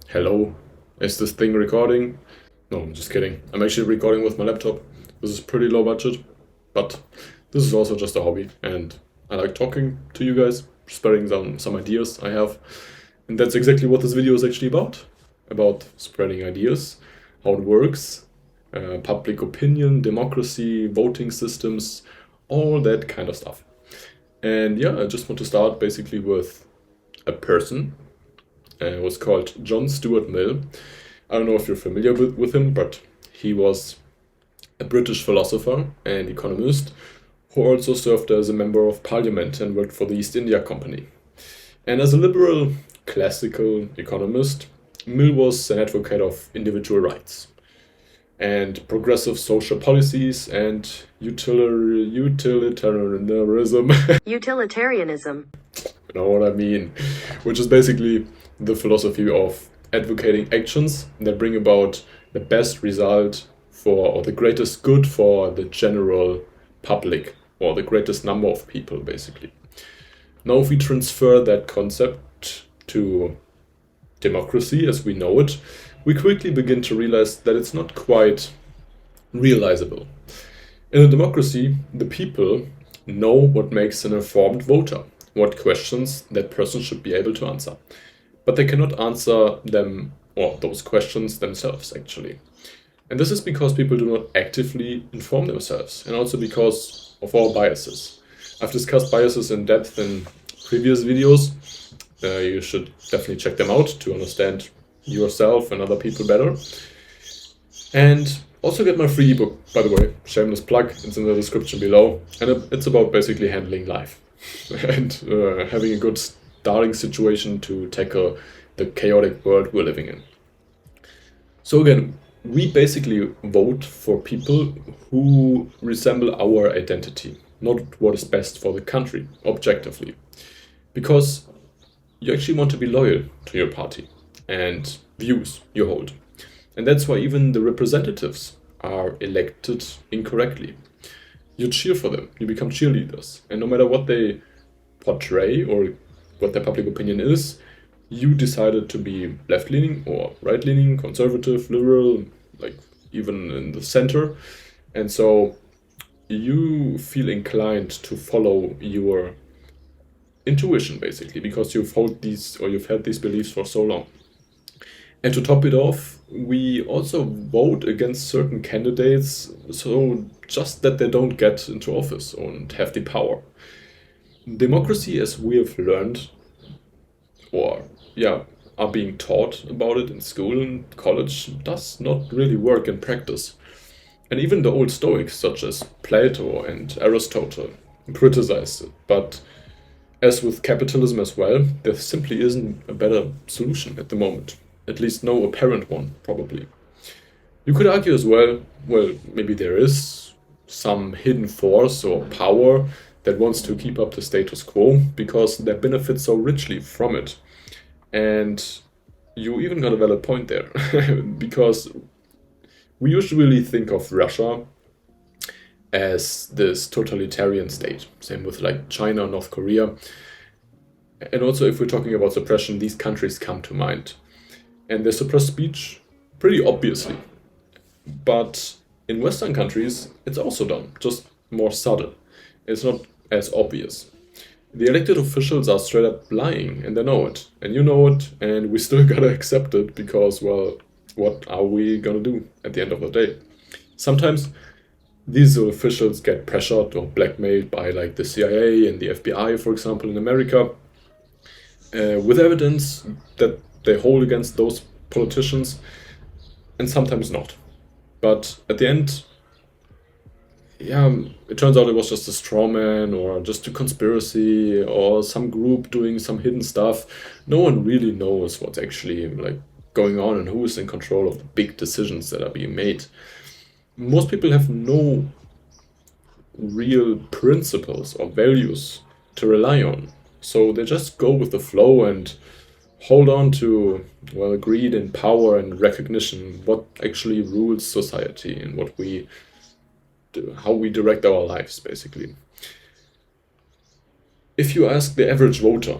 Hello, is this thing recording? No, I'm just kidding. I'm actually recording with my laptop. This is pretty low budget, but this is also just a hobby, and I like talking to you guys, spreading some ideas I have. And that's exactly what this video is actually about spreading ideas, how it works, public opinion, democracy, voting systems, all that kind of stuff. And yeah, I just want to start basically with a person. It was called John Stuart Mill. I don't know if you're familiar with him, but he was a British philosopher and economist who also served as a member of parliament and worked for the East India Company. And as a liberal classical economist, Mill was an advocate of individual rights and progressive social policies and utilitarianism. Utilitarianism. You know what I mean? Which is basically the philosophy of advocating actions that bring about the best result for, or the greatest good for the general public, or the greatest number of people, basically. Now, if we transfer that concept to democracy as we know it, we quickly begin to realize that it's not quite realizable. In a democracy, the people know what makes an informed voter, what questions that person should be able to answer. But they cannot answer them or those questions themselves, actually. And this is because people do not actively inform themselves, and also because of our biases. I've discussed biases in depth in previous videos. You should definitely check them out to understand yourself and other people better. And also get my free ebook, by the way, shameless plug, it's in the description below. And it's about basically handling life and having a good starting situation to tackle the chaotic world we're living in. So again, we basically vote for people who resemble our identity, not what is best for the country, objectively. Because you actually want to be loyal to your party and views you hold. And that's why even the representatives are elected incorrectly. You cheer for them, you become cheerleaders. And no matter what they portray or what their public opinion is, you decided to be left-leaning or right-leaning, conservative, liberal, like even in the center. And so you feel inclined to follow your intuition, basically, because you've had these beliefs for so long. And to top it off, we also vote against certain candidates, so just that they don't get into office and have the power. Democracy, as we have learned, or yeah, are being taught about it in school and college, does not really work in practice. And even the old Stoics, such as Plato and Aristotle, criticized it. But as with capitalism as well, there simply isn't a better solution at the moment. At least no apparent one, probably. You could argue as well, maybe there is some hidden force or power that wants to keep up the status quo because they benefit so richly from it. And you even got a valid point there, because we usually think of Russia as this totalitarian state. Same with like China, North Korea. And also, if we're talking about suppression, these countries come to mind. And they suppress speech pretty obviously. But in Western countries, it's also done, just more subtle. It's not as obvious. The elected officials are straight up lying, and they know it, and you know it, and we still gotta accept it because, well, what are we gonna do at the end of the day? Sometimes these officials get pressured or blackmailed by like the CIA and the FBI, for example, in America, with evidence that they hold against those politicians, and sometimes not. But at the end, yeah, it turns out it was just a straw man or just a conspiracy or some group doing some hidden stuff. No one really knows what's actually like going on and who is in control of the big decisions that are being made. Most people have no real principles or values to rely on. So they just go with the flow and hold on to, well, greed and power and recognition, what actually rules society and what we do, how we direct our lives, basically. If you ask the average voter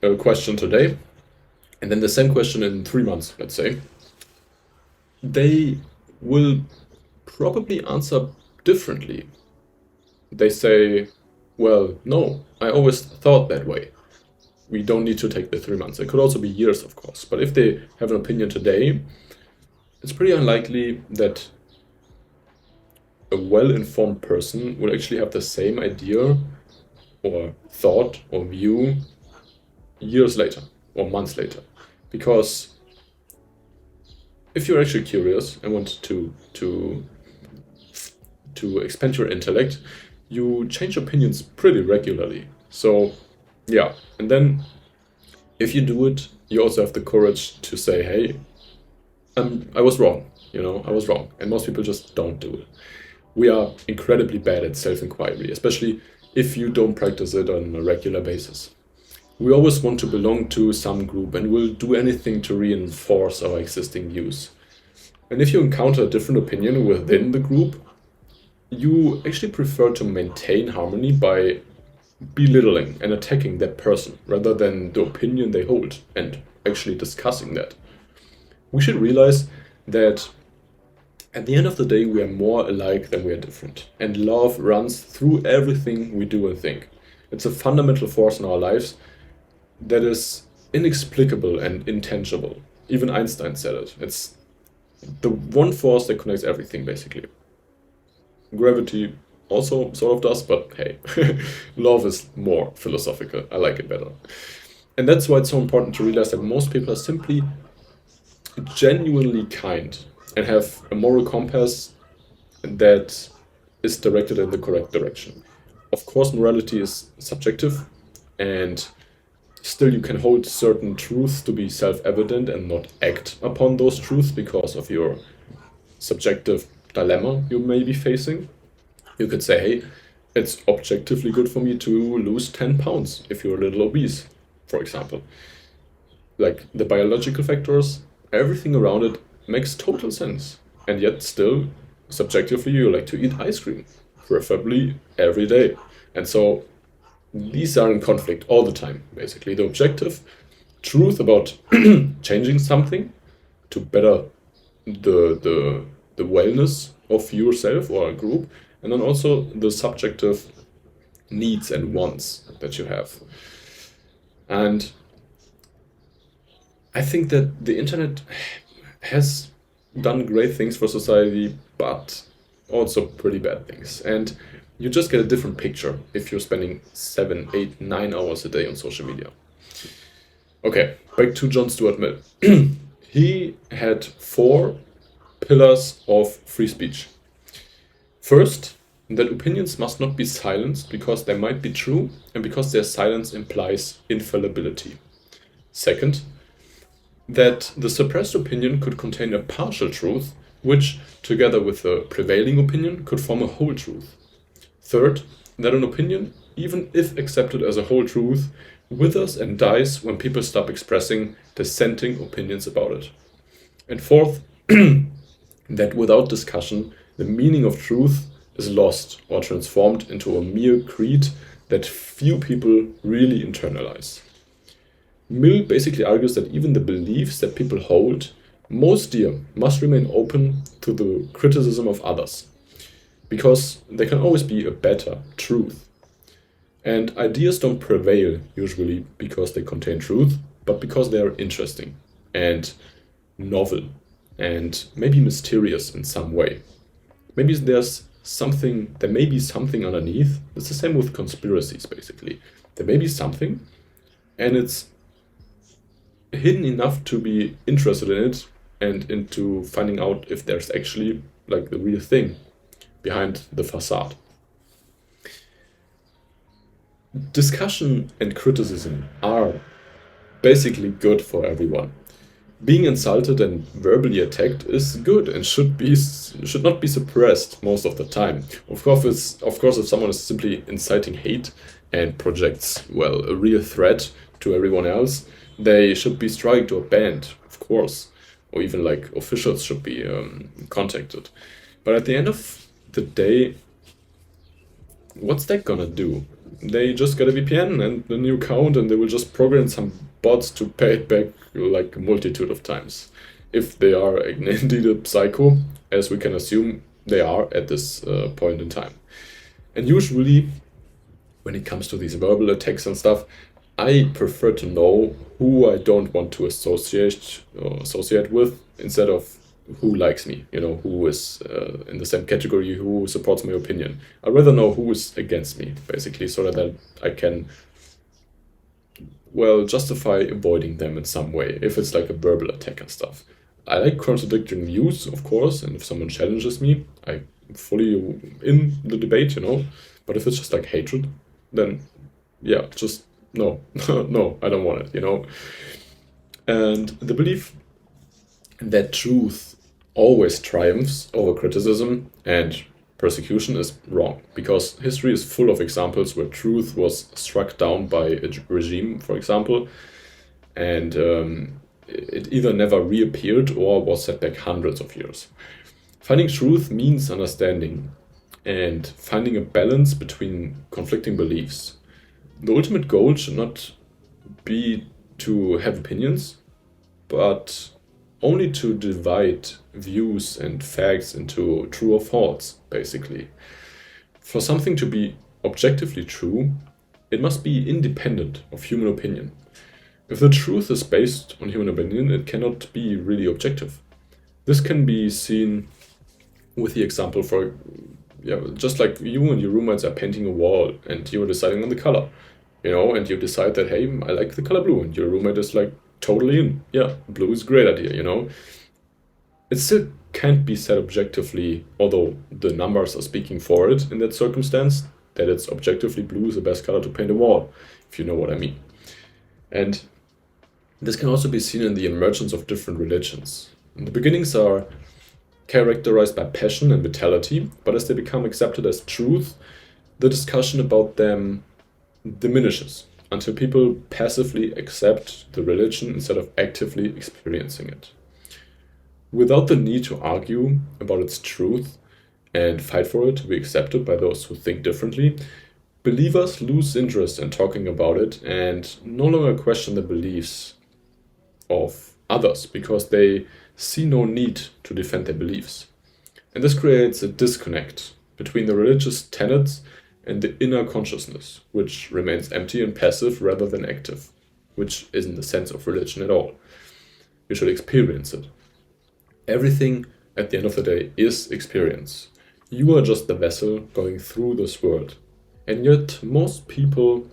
a question today, and then the same question in 3 months, let's say, they will probably answer differently. They say, well, no, I always thought that way. We don't need to take the 3 months. It could also be years, of course. But if they have an opinion today, it's pretty unlikely that a well-informed person will actually have the same idea or thought or view years later or months later. Because if you're actually curious and want to expand your intellect, you change opinions pretty regularly. So yeah, and then if you do it, you also have the courage to say, hey, I was wrong, I was wrong. And most people just don't do it. We are incredibly bad at self-inquiry, especially if you don't practice it on a regular basis. We always want to belong to some group and will do anything to reinforce our existing views. And if you encounter a different opinion within the group, you actually prefer to maintain harmony by belittling and attacking that person rather than the opinion they hold and actually discussing that. We should realize that at the end of the day, we are more alike than we are different. And love runs through everything we do and think. It's a fundamental force in our lives that is inexplicable and intangible. Even Einstein said it. It's the one force that connects everything, basically. Gravity also sort of does, but hey, love is more philosophical. I like it better. And that's why it's so important to realize that most people are simply genuinely kind and have a moral compass that is directed in the correct direction. Of course, morality is subjective, and still you can hold certain truths to be self-evident and not act upon those truths because of your subjective dilemma you may be facing. You could say, hey, it's objectively good for me to lose 10 pounds if you're a little obese, for example. Like the biological factors, everything around it makes total sense. And yet still, subjectively, you like to eat ice cream, preferably every day. And so these are in conflict all the time, basically. The objective truth about changing something to better the wellness of yourself or a group, and then also the subjective needs and wants that you have. And I think that the internet has done great things for society, but also pretty bad things. And you just get a different picture if you're spending 7, 8, 9 hours a day on social media. Okay, back to John Stuart Mill. He had 4 pillars of free speech. First, that opinions must not be silenced because they might be true and because their silence implies infallibility. Second, that the suppressed opinion could contain a partial truth, which, together with the prevailing opinion, could form a whole truth. Third, that an opinion, even if accepted as a whole truth, withers and dies when people stop expressing dissenting opinions about it. And fourth, that without discussion, the meaning of truth is lost or transformed into a mere creed that few people really internalize. Mill basically argues that even the beliefs that people hold most dear must remain open to the criticism of others, because there can always be a better truth. And ideas don't prevail usually because they contain truth, but because they are interesting and novel and maybe mysterious in some way. Maybe there may be something underneath. It's the same with conspiracies, basically. There may be something, and it's hidden enough to be interested in it and into finding out if there's actually like the real thing behind the facade. Discussion and criticism are basically good for everyone. Being insulted and verbally attacked is good and should not be suppressed most of the time. Of course, if someone is simply inciting hate and projects, a real threat to everyone else, they should be struck or banned, of course, or even like officials should be contacted. But at the end of the day, what's that gonna do? They just get a VPN and a new account, and they will just program some bots to pay it back like a multitude of times. If they are indeed a psycho, as we can assume they are at this point in time. And usually, when it comes to these verbal attacks and stuff, I prefer to know who I don't want to associate with instead of who likes me, who is in the same category, who supports my opinion. I'd rather know who is against me, basically, so that I can, well, justify avoiding them in some way, if it's like a verbal attack and stuff. I like contradicting views, of course, and if someone challenges me, I'm fully in the debate, But if it's just like hatred, then yeah, just no, no, I don't want it. And the belief that truth always triumphs over criticism and persecution is wrong, because history is full of examples where truth was struck down by a regime, for example, and it either never reappeared or was set back hundreds of years. Finding truth means understanding and finding a balance between conflicting beliefs. The ultimate goal should not be to have opinions, but only to divide views and facts into true or false, basically. For something to be objectively true, it must be independent of human opinion. If the truth is based on human opinion, it cannot be really objective. This can be seen with the example for, just like you and your roommates are painting a wall and you're deciding on the color, and you decide that, hey, I like the color blue, and your roommate is like totally in. Yeah, blue is a great idea. It still can't be said objectively, although the numbers are speaking for it in that circumstance, that it's objectively blue is the best color to paint a wall, if you know what I mean. And this can also be seen in the emergence of different religions. The beginnings are characterized by passion and vitality, but as they become accepted as truth, the discussion about them diminishes until people passively accept the religion instead of actively experiencing it. Without the need to argue about its truth and fight for it to be accepted by those who think differently, believers lose interest in talking about it and no longer question the beliefs of others because they see no need to defend their beliefs. And this creates a disconnect between the religious tenets and the inner consciousness, which remains empty and passive rather than active, which isn't the sense of religion at all. You should experience it. Everything at the end of the day is experience. You are just the vessel going through this world. And yet most people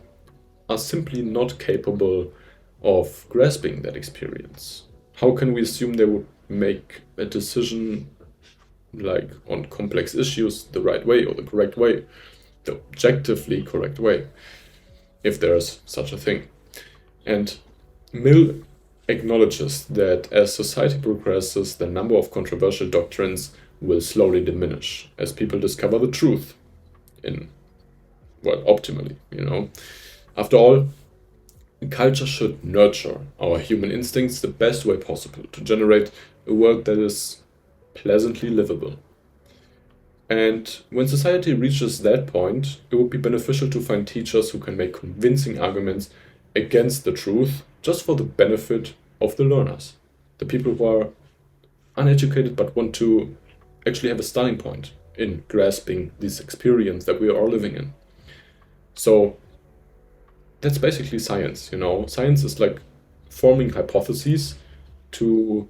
are simply not capable of grasping that experience. How can we assume they would make a decision like on complex issues the right way or the correct way, the objectively correct way, if there's such a thing? And Mill acknowledges that as society progresses, the number of controversial doctrines will slowly diminish as people discover the truth optimally. After all, culture should nurture our human instincts the best way possible to generate a world that is pleasantly livable. And when society reaches that point, it would be beneficial to find teachers who can make convincing arguments against the truth just for the benefit of the learners, the people who are uneducated but want to actually have a starting point in grasping this experience that we are all living in. So that's basically science. Science is like forming hypotheses to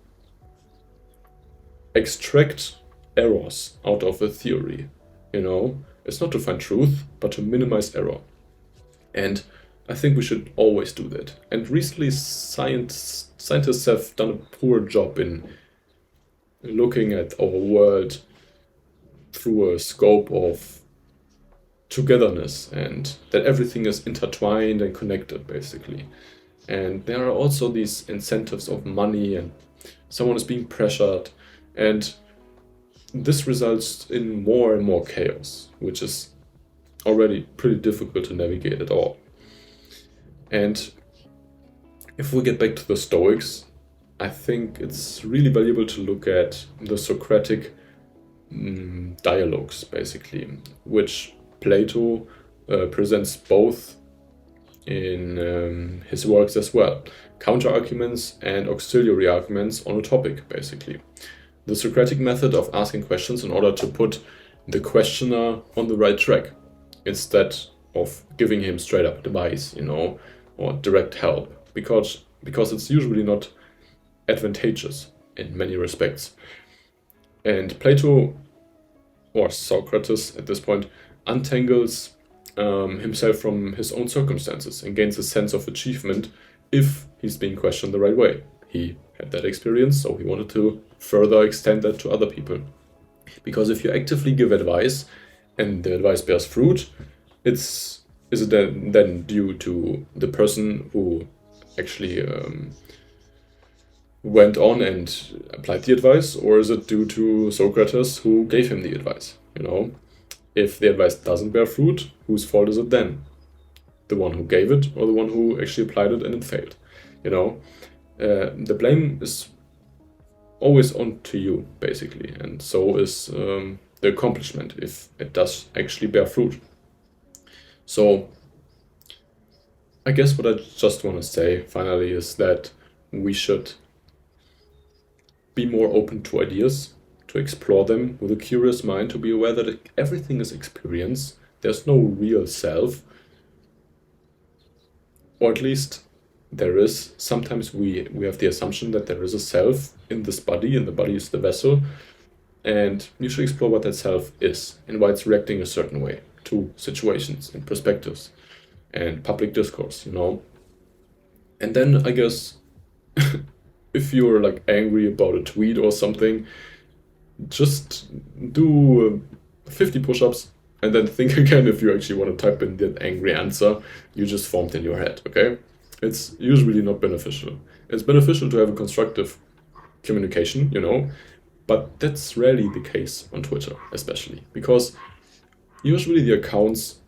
extract errors out of a theory. It's not to find truth, but to minimize error. And I think we should always do that. And recently, scientists have done a poor job in looking at our world through a scope of togetherness and that everything is intertwined and connected, basically. And there are also these incentives of money, and someone is being pressured, and this results in more and more chaos, which is already pretty difficult to navigate at all. And if we get back to the Stoics, I think it's really valuable to look at the Socratic dialogues, basically, which Plato presents both in his works as well. Counter-arguments and auxiliary arguments on a topic, basically. The Socratic method of asking questions in order to put the questioner on the right track, instead of giving him straight up advice, or direct help, because it's usually not advantageous in many respects. And Plato, or Socrates at this point, untangles himself from his own circumstances and gains a sense of achievement if he's being questioned the right way. He had that experience, so he wanted to further extend that to other people. Because if you actively give advice and the advice bears fruit, is it then due to the person who actually went on and applied the advice, or is it due to Socrates who gave him the advice? If the advice doesn't bear fruit, whose fault is it then? The one who gave it, or the one who actually applied it and it failed? The blame is always on to you, basically, and so is the accomplishment if it does actually bear fruit. So I guess what I just want to say finally is that we should be more open to ideas, to explore them with a curious mind, to be aware that everything is experience. There's no real self, or at least there is. Sometimes we have the assumption that there is a self in this body, and the body is the vessel, and you should explore what that self is and why it's reacting a certain way to situations and perspectives and public discourse, And then I guess if you're like angry about a tweet or something, just do 50 push-ups and then think again if you actually want to type in that angry answer you just formed in your head, okay? It's usually not beneficial. It's beneficial to have a constructive communication, but that's rarely the case on Twitter, especially, because usually the accounts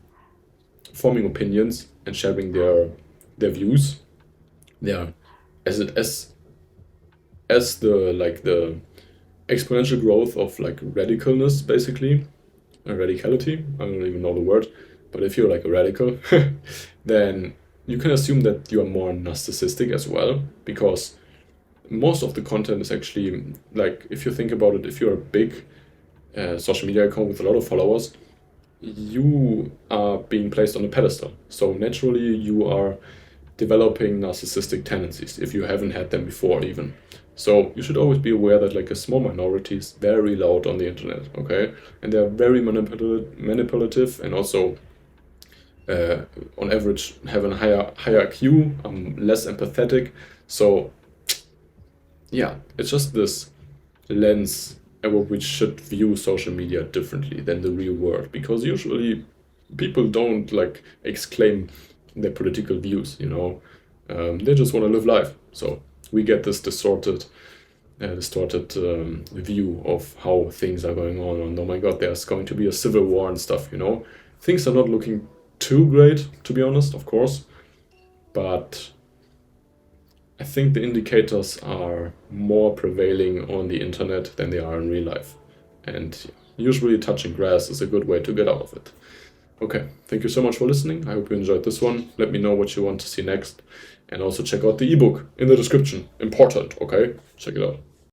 forming opinions and sharing their views, they are as the exponential growth of like radicalness, basically, radicality. I don't even know the word, but if you're like a radical, then you can assume that you are more narcissistic as well, because most of the content is actually, like, if you think about it, if you're a big social media account with a lot of followers, you are being placed on a pedestal. So naturally you are developing narcissistic tendencies if you haven't had them before even. So you should always be aware that like a small minority is very loud on the internet, okay? And they're very manipulative and also on average have a higher IQ, less empathetic. So yeah, it's just this lens which should view social media differently than the real world, because usually people don't like exclaim their political views, they just want to live life. So we get this distorted view of how things are going on, and oh my god, there's going to be a civil war and stuff. Things are not looking too great, to be honest, of course, but I think the indicators are more prevailing on the internet than they are in real life, and usually touching grass is a good way to get out of it. Okay, thank you so much for listening. I hope you enjoyed this one. Let me know what you want to see next, and also check out the ebook in the description. Important, okay? Check it out.